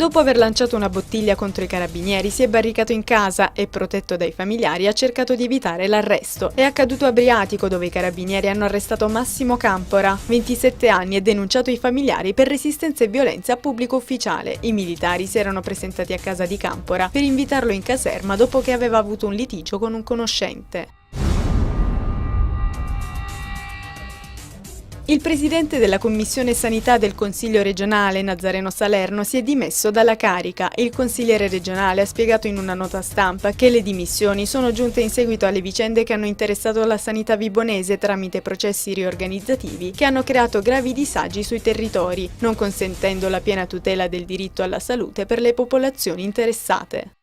Dopo aver lanciato una bottiglia contro i carabinieri, si è barricato in casa e, protetto dai familiari, ha cercato di evitare l'arresto. È accaduto a Briatico, dove i carabinieri hanno arrestato Massimo Campora, 27 anni, e denunciato i familiari per resistenza e violenza a pubblico ufficiale. I militari si erano presentati a casa di Campora per invitarlo in caserma dopo che aveva avuto un litigio con un conoscente. Il presidente della Commissione Sanità del Consiglio regionale, Nazareno Salerno, si è dimesso dalla carica. Il consigliere regionale ha spiegato in una nota stampa che le dimissioni sono giunte in seguito alle vicende che hanno interessato la sanità vibonese tramite processi riorganizzativi che hanno creato gravi disagi sui territori, non consentendo la piena tutela del diritto alla salute per le popolazioni interessate.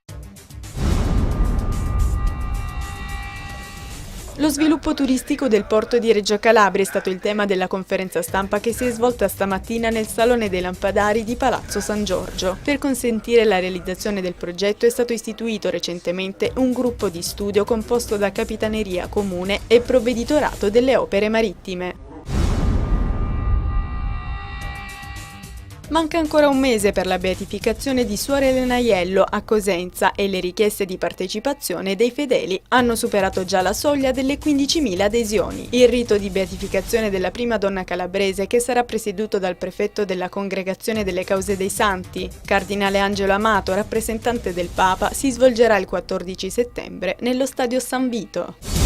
Lo sviluppo turistico del porto di Reggio Calabria è stato il tema della conferenza stampa che si è svolta stamattina nel Salone dei Lampadari di Palazzo San Giorgio. Per consentire la realizzazione del progetto è stato istituito recentemente un gruppo di studio composto da Capitaneria, Comune e Provveditorato delle Opere Marittime. Manca ancora un mese per la beatificazione di Suor Elena Aiello a Cosenza e le richieste di partecipazione dei fedeli hanno superato già la soglia delle 15.000 adesioni. Il rito di beatificazione della prima donna calabrese, che sarà presieduto dal prefetto della Congregazione delle Cause dei Santi, Cardinale Angelo Amato, rappresentante del Papa, si svolgerà il 14 settembre nello Stadio San Vito.